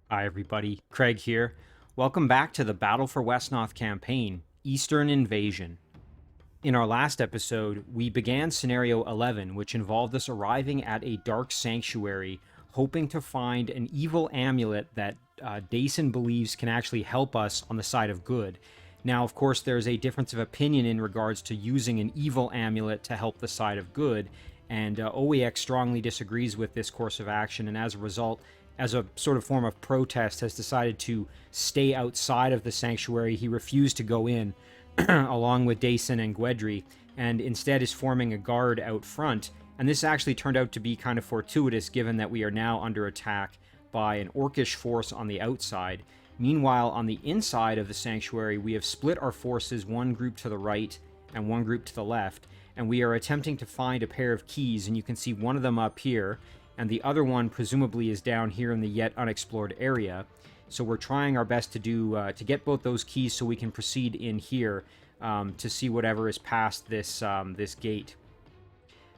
Hi, everybody. Craig here. Welcome back to the Battle for Wesnoth campaign, Eastern Invasion. In our last episode, we began Scenario 11, which involved us arriving at a dark sanctuary, hoping to find an evil amulet that Dacyn believes can actually help us on the side of good. Now, of course, there's a difference of opinion in regards to using an evil amulet to help the side of good, and Owaec strongly disagrees with this course of action, and as a result, as a sort of form of protest, has decided to stay outside of the sanctuary. He refused to go in, along with Dacyn and Gweddry, and instead is forming a guard out front. And this actually turned out to be kind of fortuitous, given that we are now under attack by an Orcish force on the outside. Meanwhile, on the inside of the sanctuary, we have split our forces, one group to the right and one group to the left, and we are attempting to find a pair of keys, and you can see one of them up here, and the other one presumably is down here in the yet unexplored area. So we're trying our best to do to get both those keys so we can proceed in here to see whatever is past this this gate.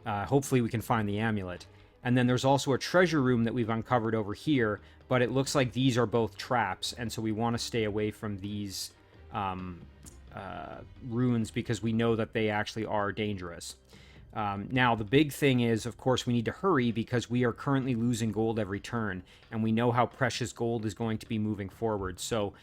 Hopefully we can find the amulet. And then there's also a treasure room that we've uncovered over here, but it looks like these are both traps, and so we want to stay away from these ruins because we know that they actually are dangerous. Now, the big thing is, of course, we need to hurry because we are currently losing gold every turn, and we know how precious gold is going to be moving forward. So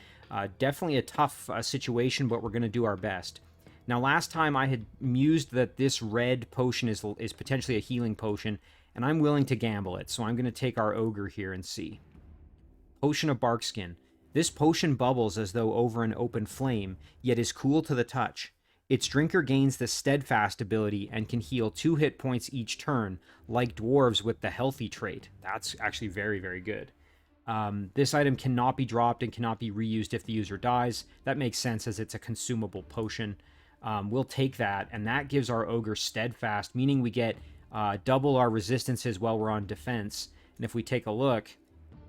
definitely a tough situation, but we're going to do our best. Now, last time I had mused that this red potion is potentially a healing potion, and I'm willing to gamble it, so I'm going to take our ogre here and see. Potion of Barkskin. This potion bubbles as though over an open flame, yet is cool to the touch. Its drinker gains the Steadfast ability and can heal 2 hit points each turn, like dwarves with the Healthy trait. That's actually very, very good. This item cannot be dropped and cannot be reused if the user dies. That makes sense as it's a consumable potion. We'll take that, and that gives our ogre Steadfast, meaning we get double our resistances while we're on defense. And if we take a look,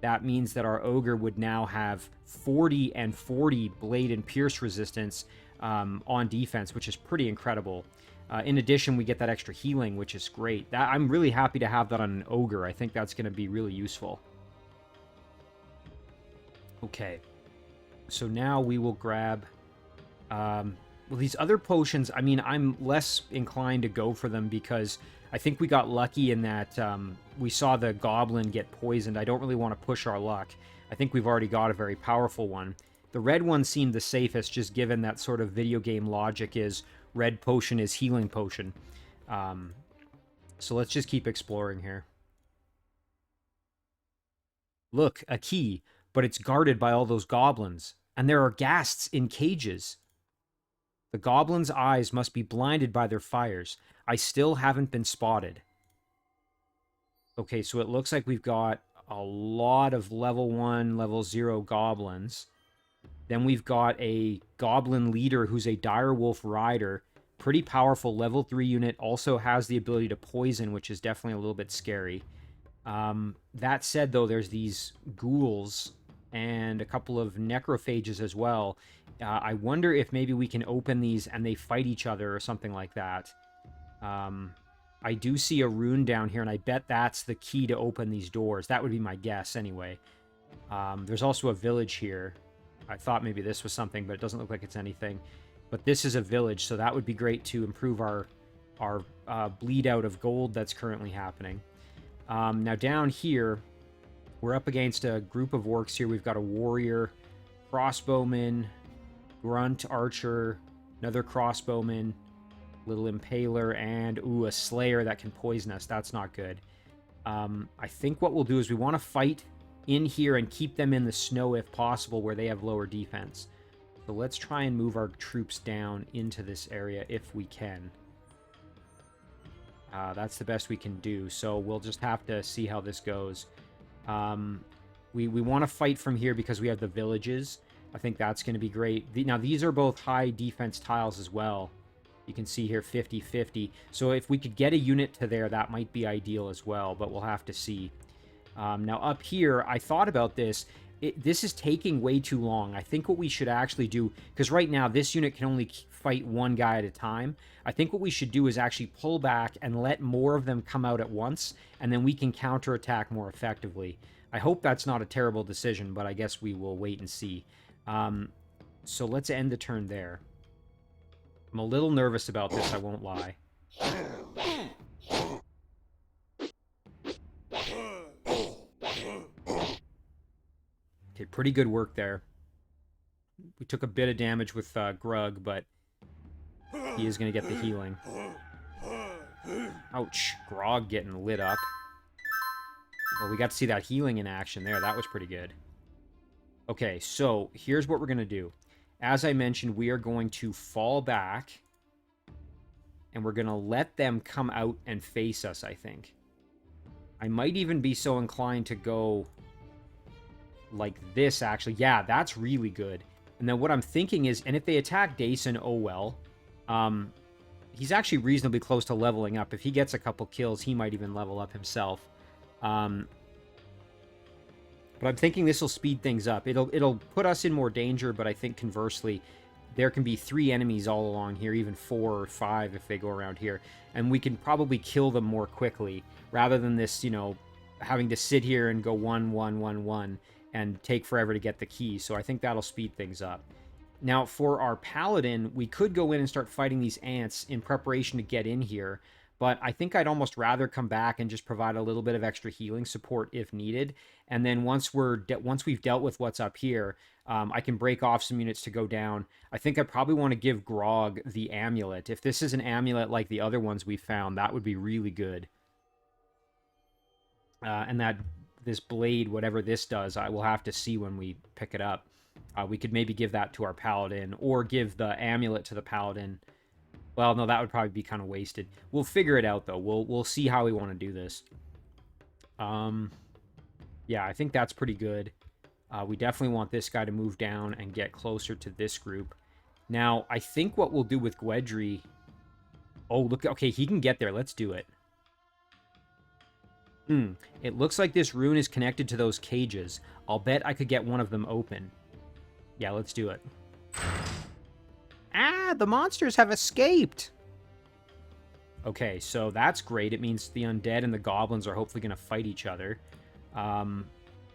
that means that our ogre would now have 40 and 40 blade and pierce resistance on defense, which is pretty incredible. In addition, we get that extra healing, which is great. I'm really happy to have that on an ogre. I think that's going to be really useful. Okay, so now we will grab... well, these other potions, I mean, I'm less inclined to go for them because I think we got lucky in that we saw the goblin get poisoned. I don't really want to push our luck. I think we've already got a very powerful one. The red one seemed the safest, just given that sort of video game logic is red potion is healing potion. So let's just keep exploring here. Look, a key, but it's guarded by all those goblins. And there are ghasts in cages. The goblins' eyes must be blinded by their fires. I still haven't been spotted. Okay, so it looks like we've got a lot of level 1, level 0 goblins. Then we've got a goblin leader who's a direwolf rider. Pretty powerful level 3 unit. Also has the ability to poison, which is definitely a little bit scary. That said, though, there's these ghouls and a couple of necrophages as well. I wonder if maybe we can open these and they fight each other or something like that. I do see a rune down here, and I bet that's the key to open these doors. That would be my guess, anyway. There's also a village here. I thought maybe this was something, but it doesn't look like it's anything. But this is a village, so that would be great to improve our bleed out of gold that's currently happening. Now down here, we're up against a group of orcs here. We've got a warrior, crossbowman, grunt, archer, another crossbowman, little impaler, and, ooh, a slayer that can poison us. That's not good. I think what we'll do is we want to fight in here and keep them in the snow if possible, where they have lower defense. So let's try and move our troops down into this area if we can. That's the best we can do, so we'll just have to see how this goes. We want to fight from here because we have the villages. I think that's going to be great. Now, these are both high defense tiles as well. You can see here 50-50. So if we could get a unit to there, that might be ideal as well, but we'll have to see. Now up here, I thought about this. This is taking way too long. I think what we should actually do, because right now this unit can only fight one guy at a time. I think what we should do is actually pull back and let more of them come out at once, and then we can counterattack more effectively. I hope that's not a terrible decision, but I guess we will wait and see. So let's end the turn there. I'm a little nervous about this, I won't lie. Okay, pretty good work there. We took a bit of damage with Grug, but he is going to get the healing. Ouch. Grog getting lit up. Well, we got to see that healing in action there. That was pretty good. Okay, so here's what we're going to do. As I mentioned, we are going to fall back, and we're going to let them come out and face us, I think. I might even be so inclined to go like this, actually. Yeah, that's really good. And then what I'm thinking is, and if they attack Dacyn, oh well. He's actually reasonably close to leveling up. If he gets a couple kills, he might even level up himself. But I'm thinking this will speed things up. It'll put us in more danger, but I think conversely, there can be 3 enemies all along here, even 4 or 5 if they go around here. And we can probably kill them more quickly, rather than this, you know, having to sit here and go 1, 1, 1, 1, and take forever to get the key. So I think that'll speed things up. Now, for our paladin, we could go in and start fighting these ants in preparation to get in here, but I think I'd almost rather come back and just provide a little bit of extra healing support if needed. And then once we've dealt with what's up here, I can break off some units to go down. I think I probably want to give Grog the amulet. If this is an amulet like the other ones we found, that would be really good. And that this blade, whatever this does, I will have to see when we pick it up. We could maybe give that to our paladin, or give the amulet to the paladin. Well, no, that would probably be kind of wasted. We'll figure it out, though. We'll see how we want to do this. Yeah, I think that's pretty good. We definitely want this guy to move down and get closer to this group. Now, I think what we'll do with Gweddry... Oh, look, okay, he can get there. Let's do it. It looks like this rune is connected to those cages. I'll bet I could get one of them open. Yeah, let's do it. Ah, the monsters have escaped! Okay, so that's great. It means the undead and the goblins are hopefully going to fight each other. I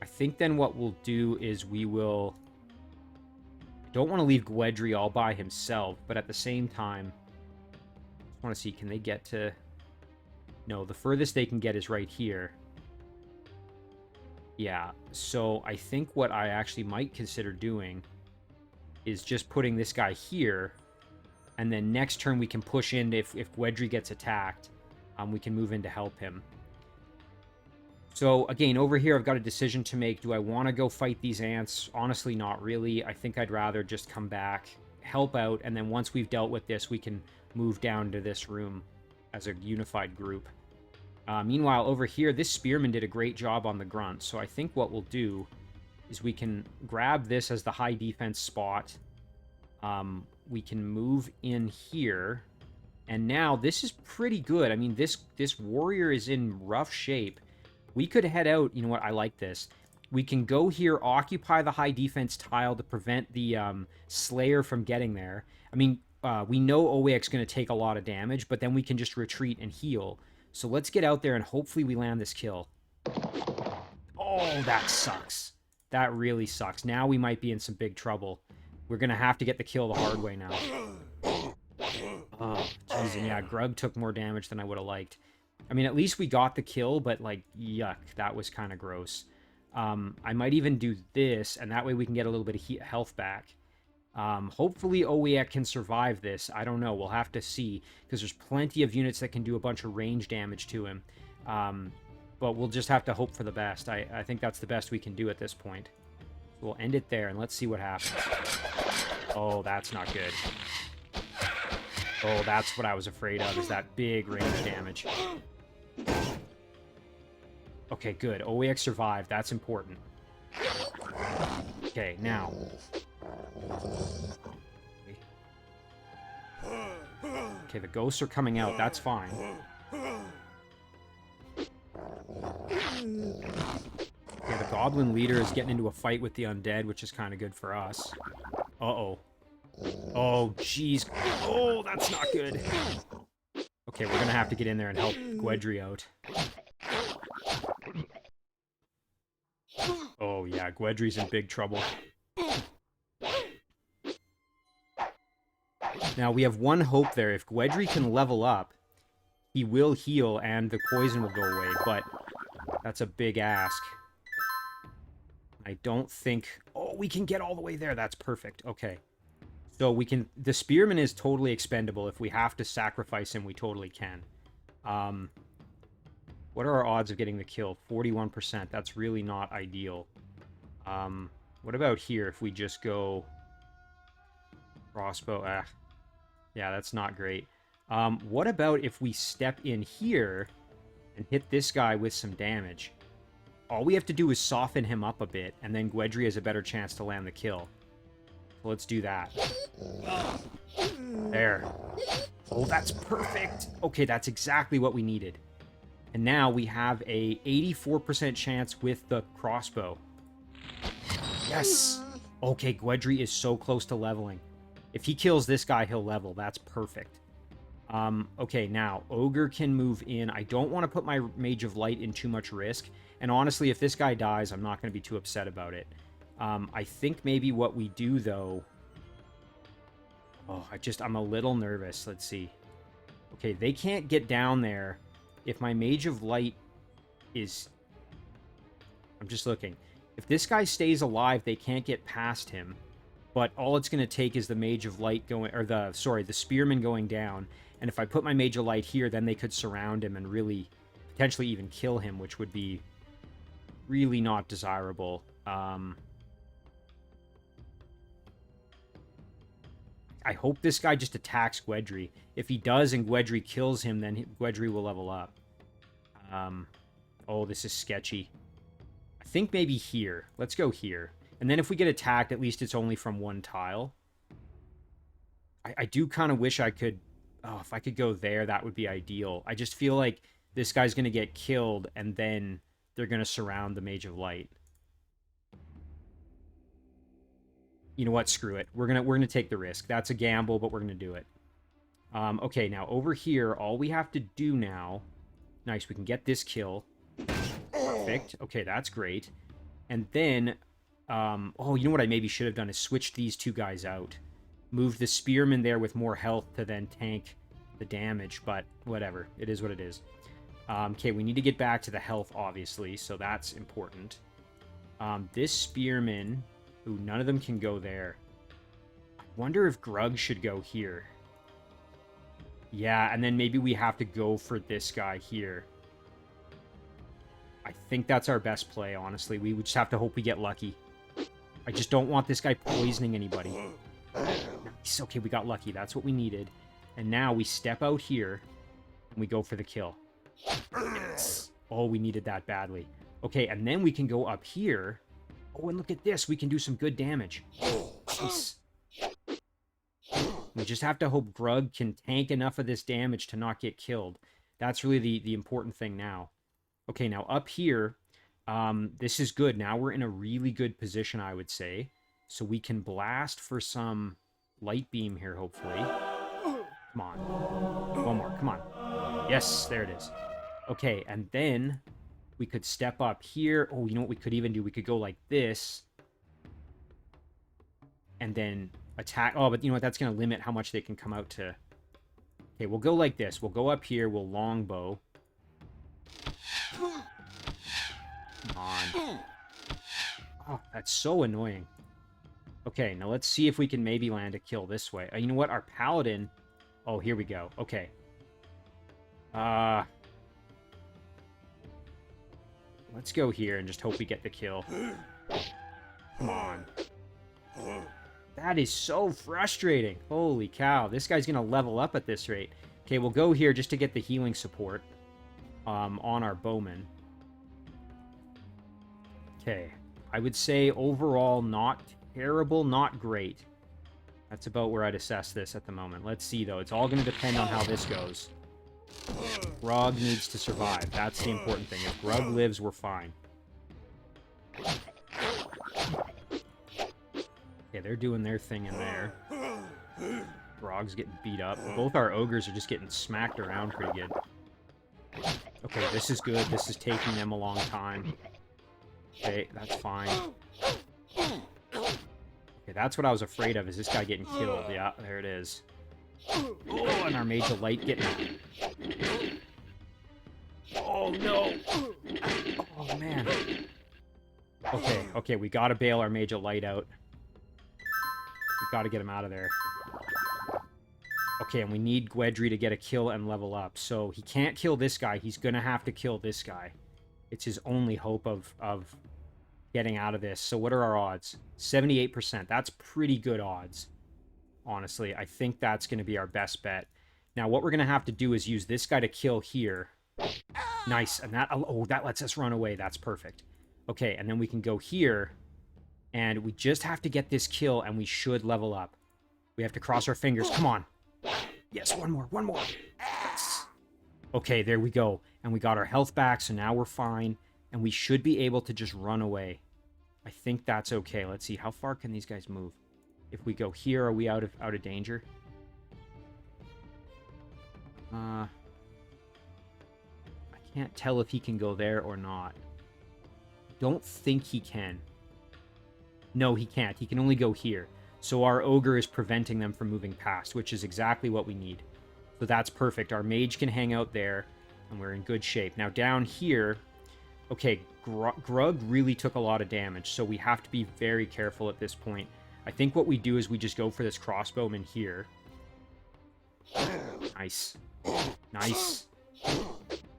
think then what we'll do is we will... I don't want to leave Gweddry all by himself, but at the same time... I just want to see, can they get to... No, the furthest they can get is right here. Yeah, so I think what I actually might consider doing is just putting this guy here, and then next turn we can push in. If Gweddry gets attacked, we can move in to help him. So again, over here I've got a decision to make. Do I want to go fight these ants? Honestly, not really. I think I'd rather just come back, help out, and then once we've dealt with this, we can move down to this room as a unified group. Meanwhile, over here, this spearman did a great job on the grunt, so I think what we'll do is we can grab this as the high defense spot. We can move in here, and now this is pretty good. I mean, this warrior is in rough shape. We could head out. You know what? I like this. We can go here, occupy the high defense tile to prevent the Slayer from getting there. I mean, we know Owaec's going to take a lot of damage, but then we can just retreat and heal. So let's get out there and hopefully we land this kill. Oh, that sucks. That really sucks. Now we might be in some big trouble. We're going to have to get the kill the hard way now. Oh, jeez. And yeah, Grug took more damage than I would have liked. I mean, at least we got the kill, but, like, yuck. That was kind of gross. I might even do this, and that way we can get a little bit of health back. Hopefully Owaec can survive this. I don't know. We'll have to see, because there's plenty of units that can do a bunch of range damage to him. But we'll just have to hope for the best. I think that's the best we can do at this point. So we'll end it there, and let's see what happens. Oh, that's not good. Oh, that's what I was afraid of, is that big range damage. Okay, good. Owaec survived. That's important. Okay, now... Okay, the ghosts are coming out. That's fine. Okay, the goblin leader is getting into a fight with the undead, which is kind of good for us. Uh-oh. Oh, jeez. Oh, that's not good. Okay, we're gonna have to get in there and help Gweddry out. Oh, yeah, Gweddry's in big trouble. Now, we have one hope there. If Gweddry can level up, he will heal and the poison will go away, but that's a big ask. I don't think... Oh, we can get all the way there. That's perfect. Okay. So we can... The Spearman is totally expendable. If we have to sacrifice him, we totally can. What are our odds of getting the kill? 41%. That's really not ideal. What about here if we just go... Crossbow? Yeah, that's not great. What about if we step in here and hit this guy with some damage? All we have to do is soften him up a bit, and then Gweddry has a better chance to land the kill. So let's do that. There. Oh, that's perfect. Okay, that's exactly what we needed. And now we have a 84% chance with the crossbow. Yes! Okay, Gweddry is so close to leveling. If he kills this guy, he'll level. That's perfect. Okay, now, Ogre can move in. I don't want to put my Mage of Light in too much risk. And honestly, if this guy dies, I'm not going to be too upset about it. I think maybe what we do, though... Oh, I'm a little nervous. Let's see. Okay, they can't get down there if my Mage of Light is... I'm just looking. If this guy stays alive, they can't get past him. But all it's going to take is the Mage of Light going... Or the Spearman going down. And if I put my Mage of Light here, then they could surround him and really... Potentially even kill him, which would be... really not desirable. I hope this guy just attacks Gweddry. If he does and Gweddry kills him, then Gweddry will level up. Oh, this is sketchy. I think maybe here. Let's go here. And then if we get attacked, at least it's only from one tile. I do kind of wish I could... Oh, if I could go there, that would be ideal. I just feel like this guy's going to get killed, and then they're going to surround the Mage of Light. You know what? Screw it. We're gonna take the risk. That's a gamble, but we're gonna do it. Okay, now over here, all we have to do now... Nice, we can get this kill. Perfect. Okay, that's great. And then... oh, you know what I maybe should have done is switch these two guys out. Move the Spearman there with more health to then tank the damage, but whatever. It is what it is. Okay, we need to get back to the health, obviously, so that's important. This Spearman... Ooh, none of them can go there. I wonder if Grug should go here. Yeah, and then maybe we have to go for this guy here. I think that's our best play, honestly. We would just have to hope we get lucky. I just don't want this guy poisoning anybody. Nice. Okay, we got lucky. That's what we needed. And now we step out here, and we go for the kill. Yes. Oh, we needed that badly. Okay, and then we can go up here... Oh, and look at this. We can do some good damage. Nice. We just have to hope Grug can tank enough of this damage to not get killed. That's really the important thing now. Okay, now up here, this is good. Now we're in a really good position, I would say. So we can blast for some light beam here, hopefully. Come on. One more. Come on. Yes, there it is. Okay, and then... We could step up here. Oh, you know what we could even do? We could go like this. And then attack. Oh, but you know what? That's going to limit how much they can come out to. Okay, we'll go like this. We'll go up here. We'll longbow. Come on. Oh, that's so annoying. Okay, now let's see if we can maybe land a kill this way. You know what? Our paladin... Oh, here we go. Okay. Let's go here and just hope we get the kill. Come on. That is so frustrating. Holy cow. This guy's going to level up at this rate. Okay, we'll go here just to get the healing support on our bowman. Okay. I would say overall not terrible, not great. That's about where I'd assess this at the moment. Let's see, though. It's all going to depend on how this goes. Grug needs to survive. That's the important thing. If Grug lives, we're fine. Yeah, they're doing their thing in there. Grog's getting beat up. Both our ogres are just getting smacked around pretty good. Okay, this is good. This is taking them a long time. Okay, that's fine. Okay, that's what I was afraid of, is this guy getting killed. Yeah, there it is. Oh, and our Mage of Light getting... Oh, no! Oh, man. Okay, okay, we gotta bail our Mage of Light out. We gotta get him out of there. Okay, and we need Gweddry to get a kill and level up. So he can't kill this guy. He's gonna have to kill this guy. It's his only hope of getting out of this. So what are our odds? 78%. That's pretty good odds. Honestly, I think that's going to be our best bet. Now, what we're going to have to do is use this guy to kill here. Nice. And that, oh, that lets us run away. That's perfect. Okay, and then we can go here. And we just have to get this kill, and we should level up. We have to cross our fingers. Come on. Yes, one more. One more. Yes. Okay, there we go. And we got our health back, so now we're fine. And we should be able to just run away. I think that's okay. Let's see. How far can these guys move? If we go here, are we out of danger? I can't tell if he can go there or not. Don't think he can. No, he can't. He can only go here. So our ogre is preventing them from moving past, which is exactly what we need. So that's perfect. Our mage can hang out there, and we're in good shape. Now down here, okay, Grug really took a lot of damage, so we have to be very careful at this point. I think what we do is we just go for this crossbowman here. Nice. Nice.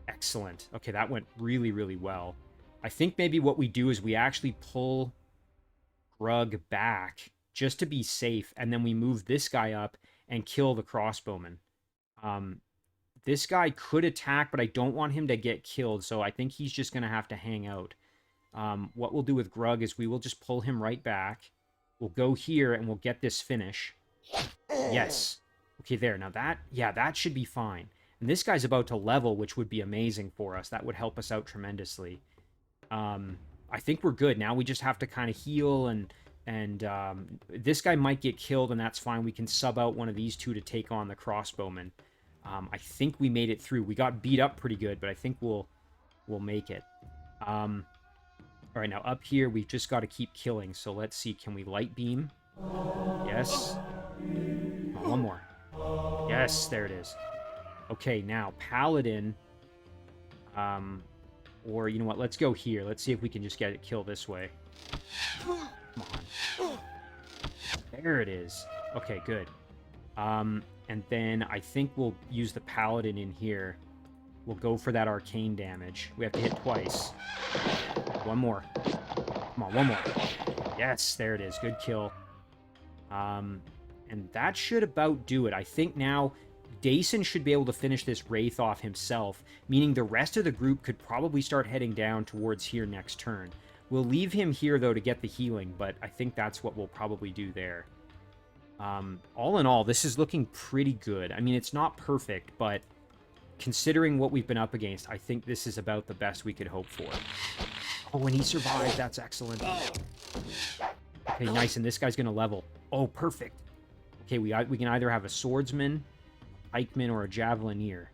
Excellent. Okay, that went really, really well. I think maybe what we do is we actually pull Grug back just to be safe, and then we move this guy up and kill the crossbowman. This guy could attack, but I don't want him to get killed, so I think he's just going to have to hang out. What we'll do with Grug is we will just pull him right back. We'll go here, and we'll get this finish. Yes. Okay, there. Now that, yeah, that should be fine. And this guy's about to level, which would be amazing for us. That would help us out tremendously. I think we're good. Now we just have to kind of heal, and this guy might get killed, and that's fine. We can sub out one of these two to take on the crossbowman. I think we made it through. We got beat up pretty good, but I think we'll make it. All right, now up here, we've just got to keep killing. So let's see. Can we light beam? Yes. Oh, one more. Yes, there it is. Okay, now Paladin. Or, you know what? Let's go here. Let's see if we can just get it killed this way. Come on. There it is. Okay, good. And then I think we'll use the Paladin in here. We'll go for that arcane damage. We have to hit twice. One more. Come on, one more. Yes, there it is. Good kill. And that should about do it. I think now Dacyn should be able to finish this Wraith off himself, meaning the rest of the group could probably start heading down towards here next turn. We'll leave him here, though, to get the healing, but I think that's what we'll probably do there. All in all, this is looking pretty good. I mean, it's not perfect, but considering what we've been up against, I think this is about the best we could hope for. Oh, and he survived. That's excellent. Okay, nice, and this guy's going to level. Oh, perfect. Okay, we can either have a swordsman, pikeman, or a javelineer.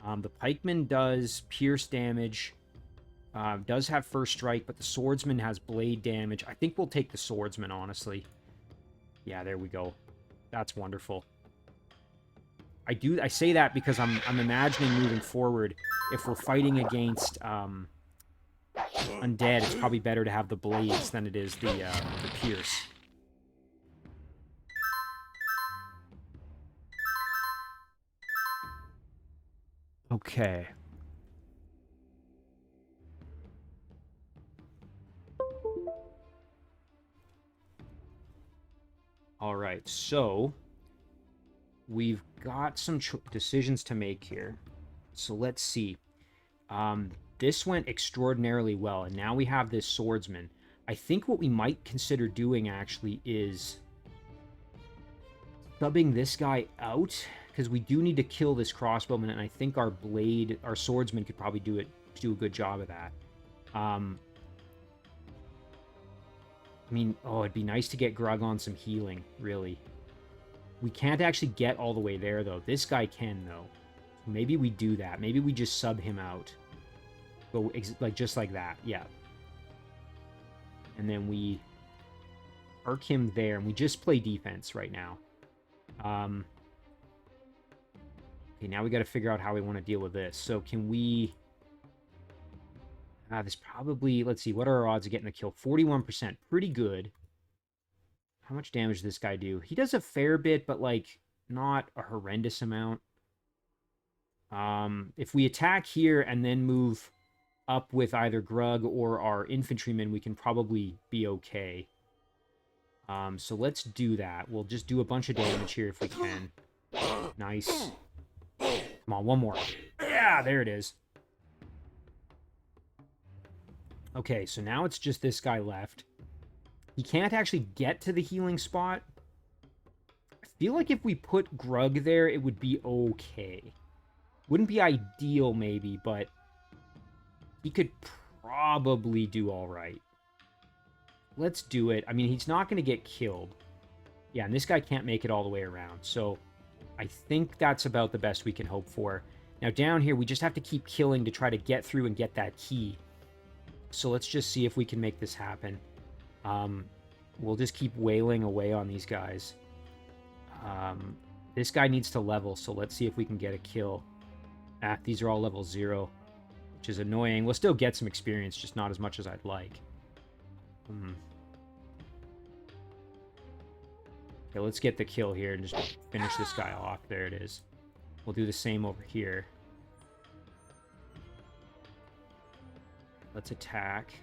The pikeman does pierce damage, does have first strike, but the swordsman has blade damage. I think we'll take the swordsman, honestly. Yeah, there we go. That's wonderful. I say that because I'm imagining moving forward, if we're fighting against undead, it's probably better to have the blades than it is the pierce. Okay. All right, so we've got some decisions to make here. So let's see. This went extraordinarily well, and now we have this swordsman. I think what we might consider doing, actually, is subbing this guy out, because we do need to kill this crossbowman, and I think our swordsman could probably do a good job of that. I mean, oh, it'd be nice to get Grug on some healing, really. We can't actually get all the way there, though. This guy can, though. Maybe we do that. Maybe we just sub him out. Go, like, just like that. Yeah. And then we arc him there, and we just play defense right now. Okay, now we got to figure out how we want to deal with this. So can we... this probably... Let's see, what are our odds of getting the kill? 41%. Pretty good. How much damage does this guy do? He does a fair bit, but, like, not a horrendous amount. If we attack here and then move up with either Grug or our infantrymen, we can probably be okay. So let's do that. We'll just do a bunch of damage here if we can. Nice. Come on, one more. Yeah, there it is. Okay, so now it's just this guy left. He can't actually get to the healing spot. I feel like if we put Grug there, it would be okay. Wouldn't be ideal, maybe, but he could probably do all right. Let's do it. I mean, he's not going to get killed. Yeah, and this guy can't make it all the way around. So I think that's about the best we can hope for. Now, down here, we just have to keep killing to try to get through and get that key. So let's just see if we can make this happen. We'll just keep wailing away on these guys. This guy needs to level, so let's see if we can get a kill. These are all level 0, which is annoying. We'll still get some experience, just not as much as I'd like. Okay, let's get the kill here and just finish this guy off. There it is. We'll do the same over here. Let's attack.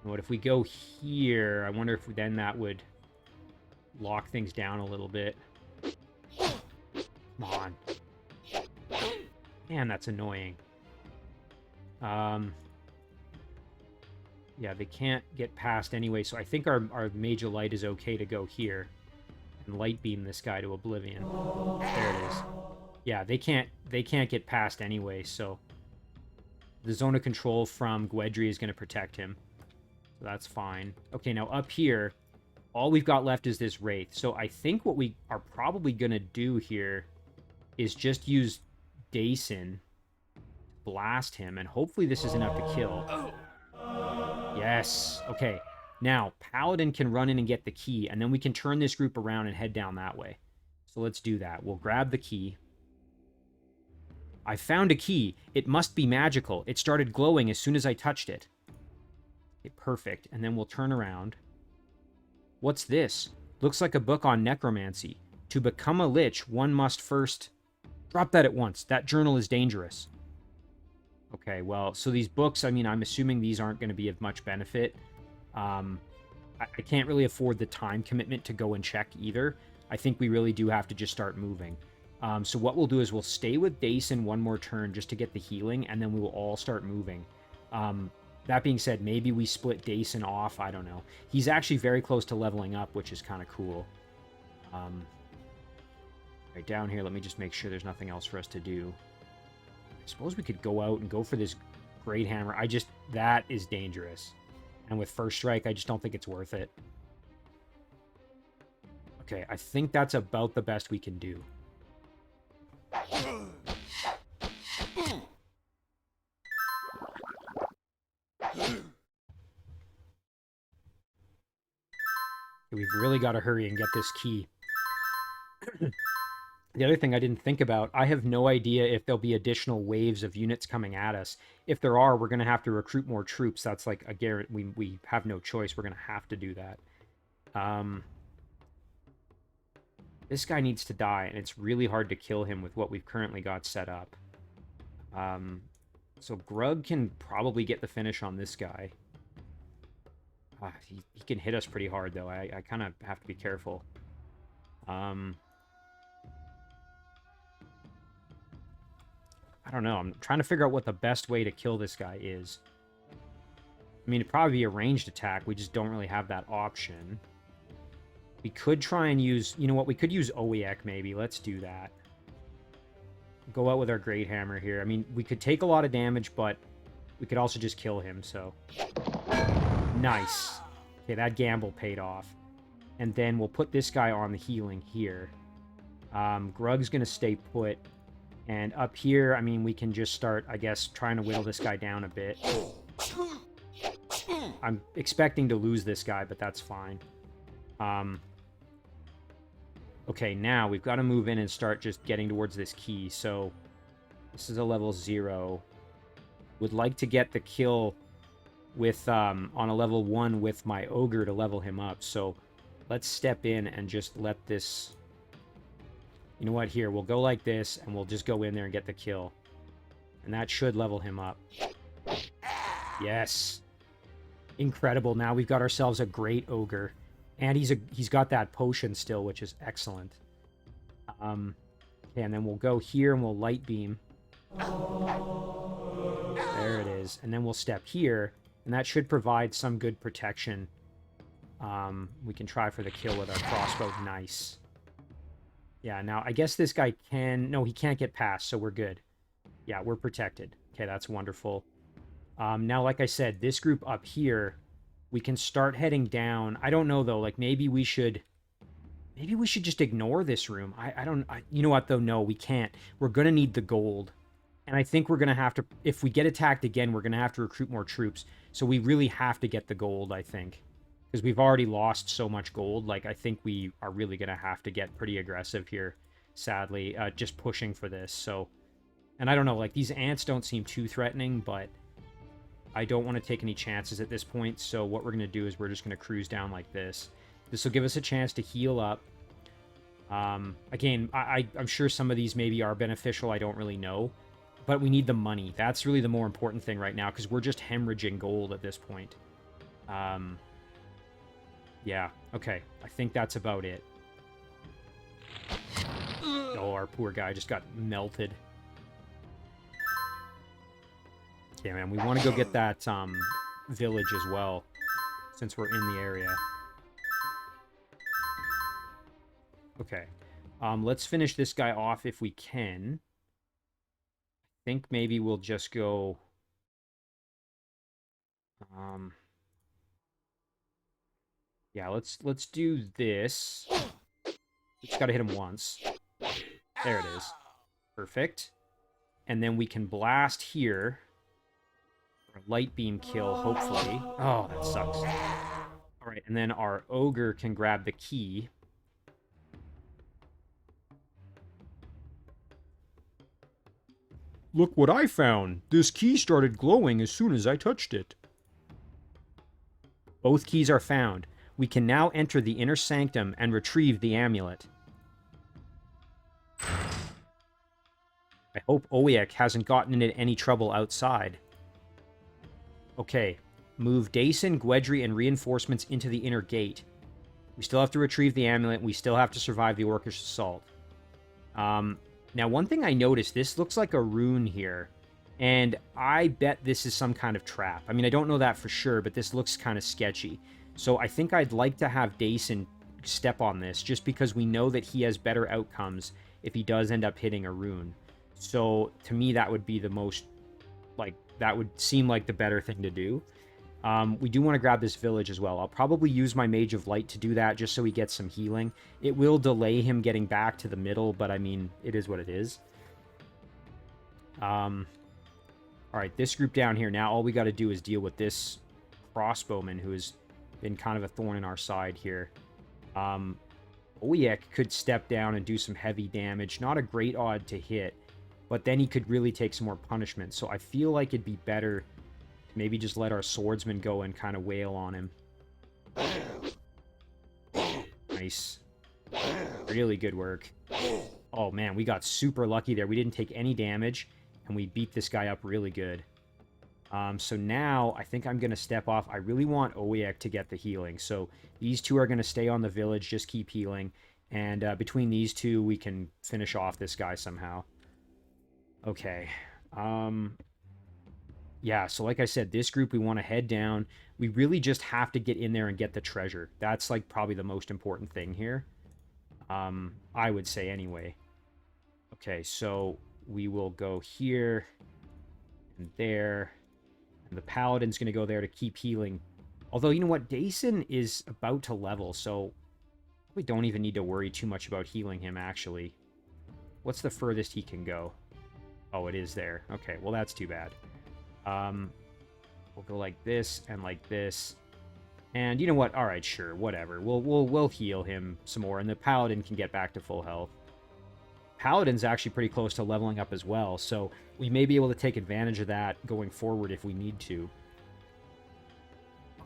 What if we go here? I wonder if then that would lock things down a little bit. Come on. Man, that's annoying. Yeah, they can't get past anyway, so I think our Major Light is okay to go here. And Light Beam this guy to oblivion. There it is. Yeah, they can't get past anyway, so the zone of control from Gweddry is going to protect him. So that's fine. Okay, now up here, all we've got left is this Wraith. So I think what we are probably going to do here is just use Dacyn, blast him, and hopefully this is enough to kill. Yes. Okay. Now, Paladin can run in and get the key, and then we can turn this group around and head down that way. So let's do that. We'll grab the key. I found a key. It must be magical. It started glowing as soon as I touched it. Okay, perfect. And then we'll turn around. What's this? Looks like a book on necromancy. To become a lich, one must first... Drop that at once. That journal is dangerous. Okay, well, so these books, I mean, I'm assuming these aren't going to be of much benefit. I can't really afford the time commitment to go and check either. I think we really do have to just start moving. So what we'll do is we'll stay with Dacyn one more turn just to get the healing, and then we will all start moving. That being said, maybe we split Dacyn off. I don't know. He's actually very close to leveling up, which is kind of cool. Right down here, let me just make sure there's nothing else for us to do. I suppose we could go out and go for this Great Hammer. That is dangerous. And with First Strike, I just don't think it's worth it. Okay, I think that's about the best we can do. We've really got to hurry and get this key. The other thing I didn't think about, I have no idea if there'll be additional waves of units coming at us. If there are, we're going to have to recruit more troops. That's like a guarantee. We have no choice. We're going to have to do that. This guy needs to die, and it's really hard to kill him with what we've currently got set up. So Grug can probably get the finish on this guy. He can hit us pretty hard, though. I kind of have to be careful. I don't know. I'm trying to figure out what the best way to kill this guy is. I mean, it'd probably be a ranged attack. We just don't really have that option. We could try and use... You know what? We could use Owaec, maybe. Let's do that. Go out with our Great Hammer here. I mean, we could take a lot of damage, but we could also just kill him, so... Nice. Okay, that gamble paid off. And then we'll put this guy on the healing here. Grug's going to stay put. And up here, I mean, we can just start, I guess, trying to whittle this guy down a bit. I'm expecting to lose this guy, but that's fine. Okay, now we've got to move in and start just getting towards this key. So this is a level 0. Would like to get the kill with on a level 1 with my ogre to level him up. So let's step in and just let this... You know what? Here, we'll go like this, and we'll just go in there and get the kill. And that should level him up. Yes. Incredible. Now we've got ourselves a great ogre. And he's got that potion still, which is excellent. Okay, and then we'll go here and we'll light beam. There it is. And then we'll step here, and that should provide some good protection. We can try for the kill with our crossbow. Nice. Yeah, now I guess this guy can... No, he can't get past, so we're good. Yeah, we're protected. Okay, that's wonderful. Now, like I said, this group up here, we can start heading down. I don't know, though. Like, maybe we should just ignore this room. You know what, though? No, we can't. We're going to need the gold. And I think we're going to have to... If we get attacked again, we're going to have to recruit more troops. So we really have to get the gold, I think. Because we've already lost so much gold. Like, I think we are really going to have to get pretty aggressive here, sadly. Just pushing for this, so... And I don't know, like, these ants don't seem too threatening, but... I don't want to take any chances at this point, so what we're going to do is we're just going to cruise down like this. This will give us a chance to heal up. Again, I'm sure some of these maybe are beneficial, I don't really know. But we need the money. That's really the more important thing right now, because we're just hemorrhaging gold at this point. Yeah, okay. I think that's about it. Oh, our poor guy just got melted. Okay, man, we want to go get that village as well, since we're in the area. Okay. Let's finish this guy off if we can. I think maybe we'll just go... Yeah, let's do this. Just gotta hit him once. There it is. Perfect. And then we can blast here. For a light beam kill, hopefully. Oh, that sucks. Alright, and then our ogre can grab the key. Look what I found! This key started glowing as soon as I touched it. Both keys are found. We can now enter the inner sanctum and retrieve the amulet. I hope Owaec hasn't gotten into any trouble outside. Okay, move Dacyn, Gweddry, and reinforcements into the inner gate. We still have to retrieve the amulet, and we still have to survive the Orcish assault. Now, one thing I noticed, this looks like a rune here, and I bet this is some kind of trap. I mean, I don't know that for sure, but this looks kind of sketchy. So I think I'd like to have Dacyn step on this, just because we know that he has better outcomes if he does end up hitting a rune. So, to me, that would be the most, like, that would seem like the better thing to do. We do want to grab this village as well. I'll probably use my Mage of Light to do that, just so he gets some healing. It will delay him getting back to the middle, but, I mean, it is what it is. Alright, this group down here, now all we got to do is deal with this crossbowman, who has been kind of a thorn in our side here. Owaec could step down and do some heavy damage. Not a great odd to hit, but then he could really take some more punishment. So I feel like it'd be better to maybe just let our swordsman go and kind of wail on him. Nice. Really good work. Oh man, we got super lucky there. We didn't take any damage, and we beat this guy up really good. So now, I think I'm going to step off. I really want Owaec to get the healing. So these two are going to stay on the village, just keep healing. And between these two, we can finish off this guy somehow. Okay. Yeah, so like I said, this group, we want to head down. We really just have to get in there and get the treasure. That's, like, probably the most important thing here. I would say anyway. Okay, so we will go here and there. And the paladin's going to go there to keep healing. Although, you know what? Dacyn is about to level, so we don't even need to worry too much about healing him, actually. What's the furthest he can go? Oh, it is there. Okay, well, that's too bad. We'll go like this and like this. And you know what? All right, sure, whatever. We'll heal him some more, and the paladin can get back to full health. Paladin's actually pretty close to leveling up as well, so we may be able to take advantage of that going forward if we need to.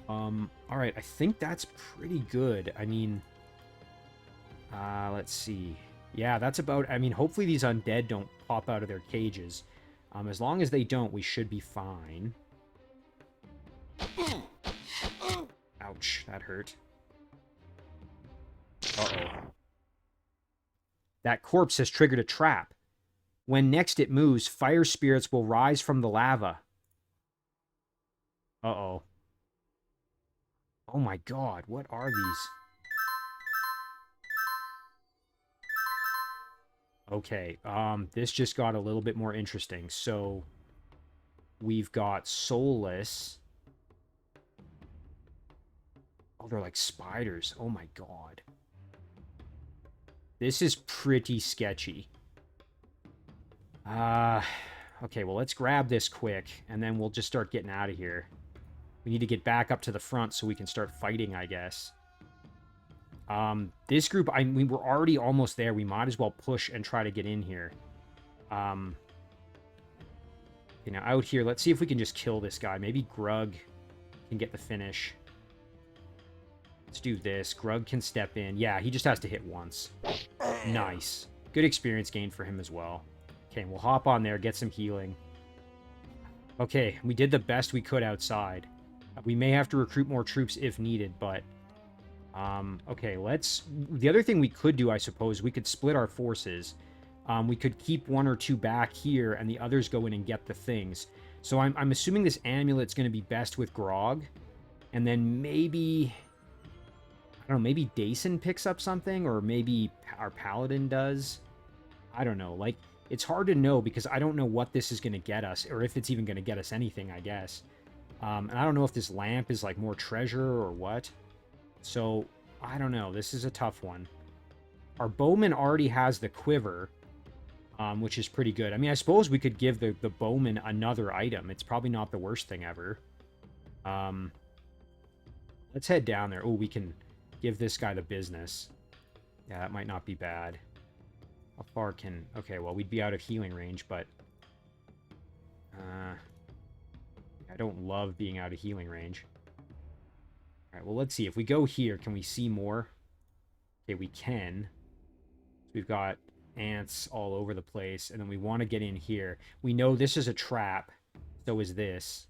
All right, I think that's pretty good. I mean, let's see. Yeah, that's about... I mean, hopefully these undead don't pop out of their cages. As long as they don't, we should be fine. Ouch, that hurt. Uh-oh. That corpse has triggered a trap. When next it moves, fire spirits will rise from the lava. Uh-oh. Oh my god, what are these? Okay, this just got a little bit more interesting. So, we've got soulless. Oh, they're like spiders. Oh my god. This is pretty sketchy. Okay, well, let's grab this quick, and then we'll just start getting out of here. We need to get back up to the front so we can start fighting, I guess. This group, I mean, we're already almost there. We might as well push and try to get in here. You know, out here, let's see if we can just kill this guy. Maybe Grug can get the finish. Let's do this. Grug can step in. Yeah, he just has to hit once. Nice. Good experience gain for him as well. Okay, we'll hop on there, get some healing. Okay, we did the best we could outside. We may have to recruit more troops if needed, but... okay, let's... The other thing we could do, I suppose, we could split our forces. We could keep one or two back here, and the others go in and get the things. So I'm assuming this amulet's going to be best with Grog. And then maybe... I don't know, maybe Dacyn picks up something, or maybe our paladin does. I don't know. Like, it's hard to know because I don't know what this is going to get us, or if it's even going to get us anything, I guess. And I don't know if this lamp is, like, more treasure or what. So, I don't know. This is a tough one. Our bowman already has the quiver, which is pretty good. I mean, I suppose we could give the bowman another item. It's probably not the worst thing ever. Let's head down there. Oh, we can... give this guy the business. Yeah, that might not be bad. How far can... Okay, well, we'd be out of healing range, but... I don't love being out of healing range. Alright, well, let's see. If we go here, can we see more? Okay, we can. So we've got ants all over the place, and then we want to get in here. We know this is a trap. So is this.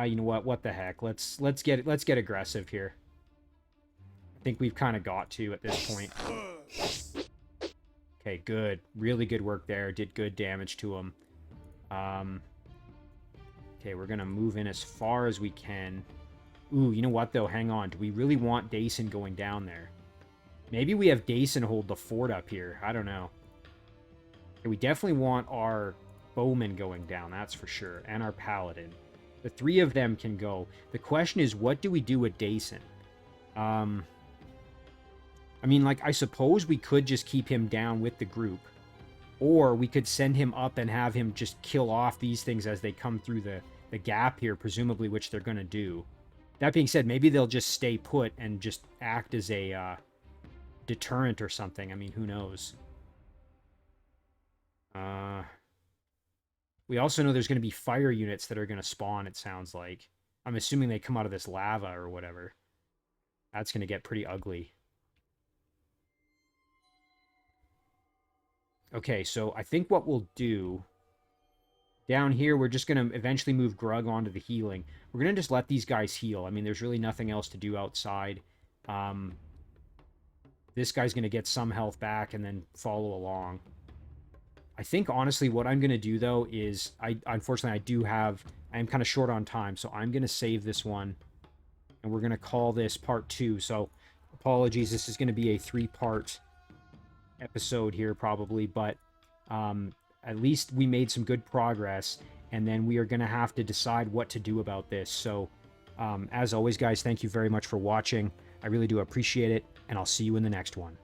You know what? What the heck? Let's get aggressive here. I think we've kind of got to at this point. Okay, good. Really good work there. Did good damage to him. Okay, we're gonna move in as far as we can. Ooh, you know what though? Hang on. Do we really want Dacyn going down there? Maybe we have Dacyn hold the fort up here. I don't know. Okay, we definitely want our bowman going down, that's for sure, and our paladin. The three of them can go. The question is, what do we do with Dacyn? I mean, like, I suppose we could just keep him down with the group, or we could send him up and have him just kill off these things as they come through the gap here, presumably, which they're going to do. That being said, maybe they'll just stay put and just act as a deterrent or something. I mean, who knows? We also know there's going to be fire units that are going to spawn, it sounds like. I'm assuming they come out of this lava or whatever. That's going to get pretty ugly. Okay, so I think what we'll do... Down here, we're just going to eventually move Grug onto the healing. We're going to just let these guys heal. I mean, there's really nothing else to do outside. This guy's going to get some health back and then follow along. I think, honestly, what I'm going to do, though, is... Unfortunately, I am kind of short on time, so I'm going to save this one. And we're going to call this part 2. So, apologies, this is going to be a 3-part episode here, probably. But at least we made some good progress. And then we are going to have to decide what to do about this. So, as always, guys, thank you very much for watching. I really do appreciate it. and I'll see you in the next one.